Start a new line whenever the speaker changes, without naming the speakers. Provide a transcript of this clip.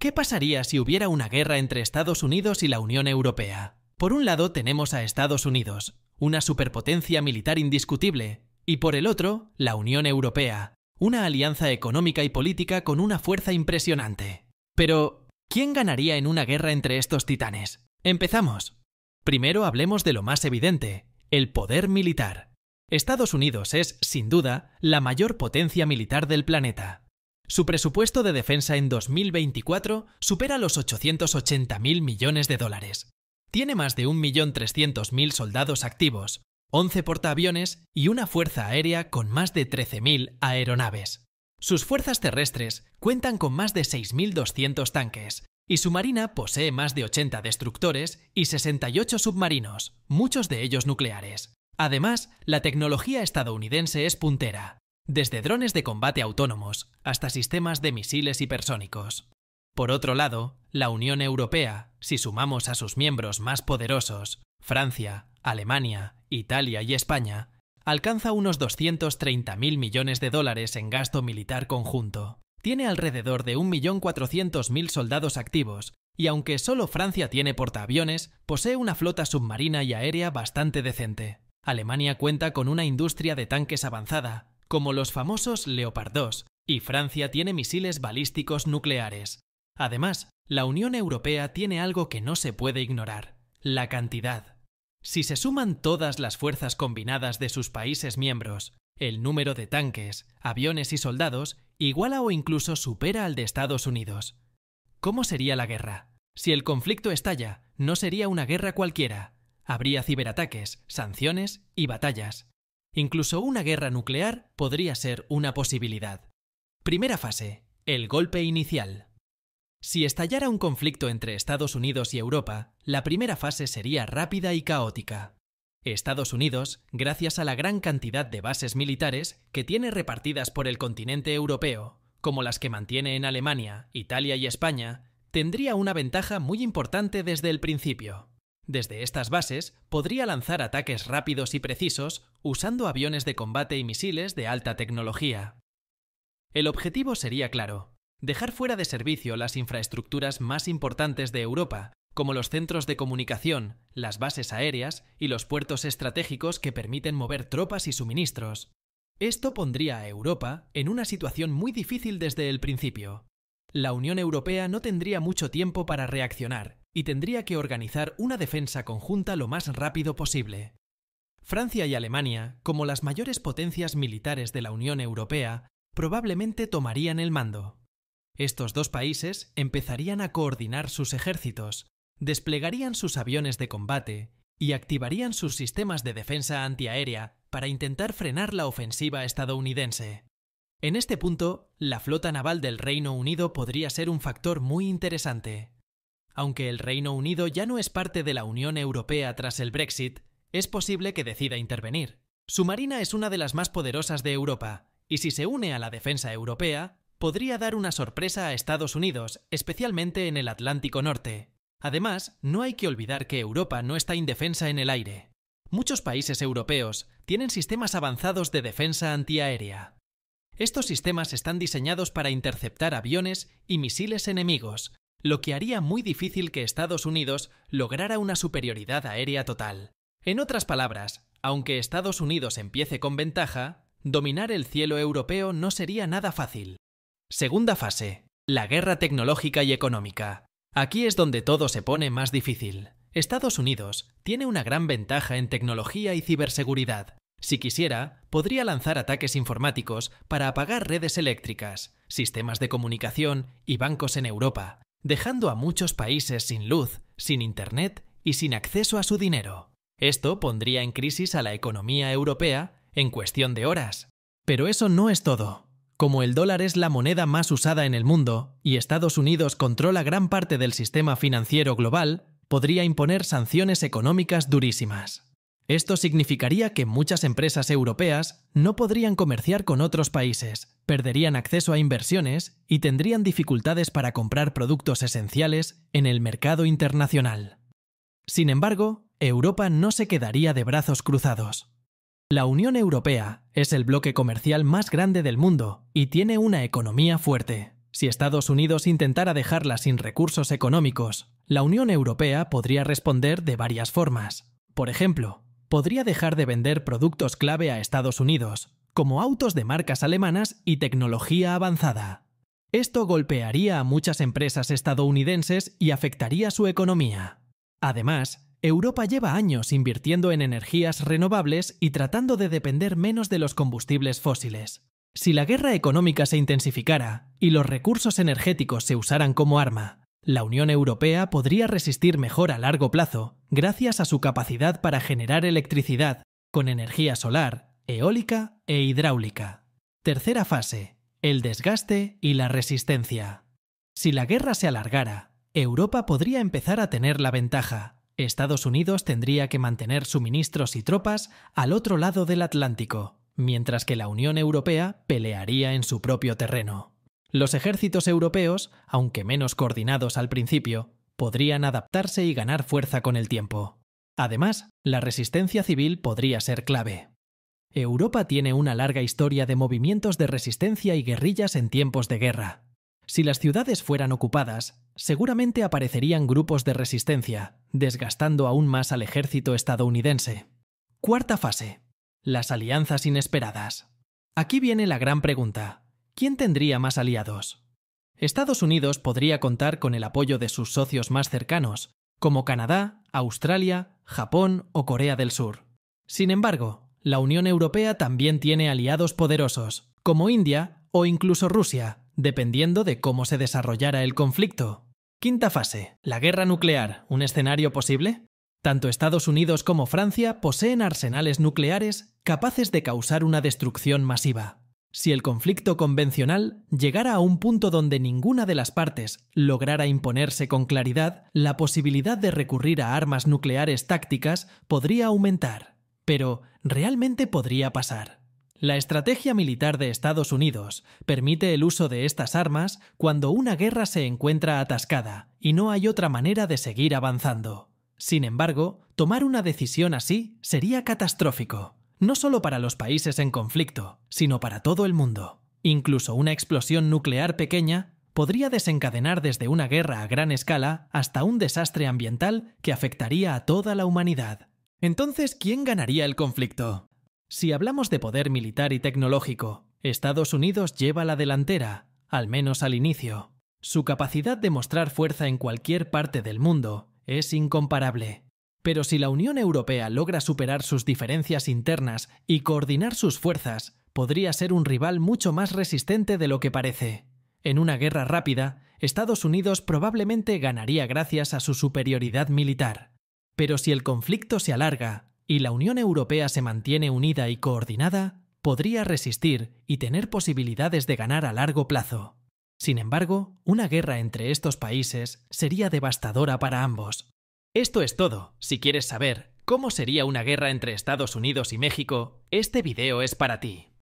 ¿Qué pasaría si hubiera una guerra entre Estados Unidos y la Unión Europea? Por un lado tenemos a Estados Unidos, una superpotencia militar indiscutible, y por el otro, la Unión Europea, una alianza económica y política con una fuerza impresionante. Pero, ¿quién ganaría en una guerra entre estos titanes? Empezamos. Primero hablemos de lo más evidente, el poder militar. Estados Unidos es, sin duda, la mayor potencia militar del planeta. Su presupuesto de defensa en 2024 supera los 880.000 millones de dólares. Tiene más de 1.300.000 soldados activos, 11 portaaviones y una fuerza aérea con más de 13.000 aeronaves. Sus fuerzas terrestres cuentan con más de 6.200 tanques, y su marina posee más de 80 destructores y 68 submarinos, muchos de ellos nucleares. Además, la tecnología estadounidense es puntera, desde drones de combate autónomos hasta sistemas de misiles hipersónicos. Por otro lado, la Unión Europea, si sumamos a sus miembros más poderosos, Francia, Alemania, Italia y España, alcanza unos 230.000 millones de dólares en gasto militar conjunto. Tiene alrededor de 1.400.000 soldados activos y aunque solo Francia tiene portaaviones, posee una flota submarina y aérea bastante decente. Alemania cuenta con una industria de tanques avanzada, como los famosos Leopard 2, y Francia tiene misiles balísticos nucleares. Además, la Unión Europea tiene algo que no se puede ignorar: la cantidad. Si se suman todas las fuerzas combinadas de sus países miembros, el número de tanques, aviones y soldados iguala o incluso supera al de Estados Unidos. ¿Cómo sería la guerra? Si el conflicto estalla, no sería una guerra cualquiera. Habría ciberataques, sanciones y batallas. Incluso una guerra nuclear podría ser una posibilidad. Primera fase: el golpe inicial. Si estallara un conflicto entre Estados Unidos y Europa, la primera fase sería rápida y caótica. Estados Unidos, gracias a la gran cantidad de bases militares que tiene repartidas por el continente europeo, como las que mantiene en Alemania, Italia y España, tendría una ventaja muy importante desde el principio. Desde estas bases podría lanzar ataques rápidos y precisos usando aviones de combate y misiles de alta tecnología. El objetivo sería claro: dejar fuera de servicio las infraestructuras más importantes de Europa, como los centros de comunicación, las bases aéreas y los puertos estratégicos que permiten mover tropas y suministros. Esto pondría a Europa en una situación muy difícil desde el principio. La Unión Europea no tendría mucho tiempo para reaccionar y tendría que organizar una defensa conjunta lo más rápido posible. Francia y Alemania, como las mayores potencias militares de la Unión Europea, probablemente tomarían el mando. Estos dos países empezarían a coordinar sus ejércitos, desplegarían sus aviones de combate y activarían sus sistemas de defensa antiaérea para intentar frenar la ofensiva estadounidense. En este punto, la flota naval del Reino Unido podría ser un factor muy interesante. Aunque el Reino Unido ya no es parte de la Unión Europea tras el Brexit, es posible que decida intervenir. Su marina es una de las más poderosas de Europa, y si se une a la defensa europea, podría dar una sorpresa a Estados Unidos, especialmente en el Atlántico Norte. Además, no hay que olvidar que Europa no está indefensa en el aire. Muchos países europeos tienen sistemas avanzados de defensa antiaérea. Estos sistemas están diseñados para interceptar aviones y misiles enemigos, lo que haría muy difícil que Estados Unidos lograra una superioridad aérea total. En otras palabras, aunque Estados Unidos empiece con ventaja, dominar el cielo europeo no sería nada fácil. Segunda fase: la guerra tecnológica y económica. Aquí es donde todo se pone más difícil. Estados Unidos tiene una gran ventaja en tecnología y ciberseguridad. Si quisiera, podría lanzar ataques informáticos para apagar redes eléctricas, sistemas de comunicación y bancos en Europa, dejando a muchos países sin luz, sin internet y sin acceso a su dinero. Esto pondría en crisis a la economía europea en cuestión de horas. Pero eso no es todo. Como el dólar es la moneda más usada en el mundo y Estados Unidos controla gran parte del sistema financiero global, podría imponer sanciones económicas durísimas. Esto significaría que muchas empresas europeas no podrían comerciar con otros países, perderían acceso a inversiones y tendrían dificultades para comprar productos esenciales en el mercado internacional. Sin embargo, Europa no se quedaría de brazos cruzados. La Unión Europea es el bloque comercial más grande del mundo y tiene una economía fuerte. Si Estados Unidos intentara dejarla sin recursos económicos, la Unión Europea podría responder de varias formas. Por ejemplo, podría dejar de vender productos clave a Estados Unidos, como autos de marcas alemanas y tecnología avanzada. Esto golpearía a muchas empresas estadounidenses y afectaría su economía. Además, Europa lleva años invirtiendo en energías renovables y tratando de depender menos de los combustibles fósiles. Si la guerra económica se intensificara y los recursos energéticos se usaran como arma, la Unión Europea podría resistir mejor a largo plazo gracias a su capacidad para generar electricidad con energía solar, eólica e hidráulica. Tercera fase: el desgaste y la resistencia. Si la guerra se alargara, Europa podría empezar a tener la ventaja. Estados Unidos tendría que mantener suministros y tropas al otro lado del Atlántico, mientras que la Unión Europea pelearía en su propio terreno. Los ejércitos europeos, aunque menos coordinados al principio, podrían adaptarse y ganar fuerza con el tiempo. Además, la resistencia civil podría ser clave. Europa tiene una larga historia de movimientos de resistencia y guerrillas en tiempos de guerra. Si las ciudades fueran ocupadas, seguramente aparecerían grupos de resistencia, desgastando aún más al ejército estadounidense. Cuarta fase: las alianzas inesperadas. Aquí viene la gran pregunta: ¿quién tendría más aliados? Estados Unidos podría contar con el apoyo de sus socios más cercanos, como Canadá, Australia, Japón o Corea del Sur. Sin embargo, la Unión Europea también tiene aliados poderosos, como India o incluso Rusia, dependiendo de cómo se desarrollara el conflicto. Quinta fase: ¿la guerra nuclear, un escenario posible? Tanto Estados Unidos como Francia poseen arsenales nucleares capaces de causar una destrucción masiva. Si el conflicto convencional llegara a un punto donde ninguna de las partes lograra imponerse con claridad, la posibilidad de recurrir a armas nucleares tácticas podría aumentar. Pero, ¿realmente podría pasar? La estrategia militar de Estados Unidos permite el uso de estas armas cuando una guerra se encuentra atascada y no hay otra manera de seguir avanzando. Sin embargo, tomar una decisión así sería catastrófico, no solo para los países en conflicto, sino para todo el mundo. Incluso una explosión nuclear pequeña podría desencadenar desde una guerra a gran escala hasta un desastre ambiental que afectaría a toda la humanidad. Entonces, ¿quién ganaría el conflicto? Si hablamos de poder militar y tecnológico, Estados Unidos lleva la delantera, al menos al inicio. Su capacidad de mostrar fuerza en cualquier parte del mundo es incomparable. Pero si la Unión Europea logra superar sus diferencias internas y coordinar sus fuerzas, podría ser un rival mucho más resistente de lo que parece. En una guerra rápida, Estados Unidos probablemente ganaría gracias a su superioridad militar. Pero si el conflicto se alarga y la Unión Europea se mantiene unida y coordinada, podría resistir y tener posibilidades de ganar a largo plazo. Sin embargo, una guerra entre estos países sería devastadora para ambos. Esto es todo. Si quieres saber cómo sería una guerra entre Estados Unidos y México, este video es para ti.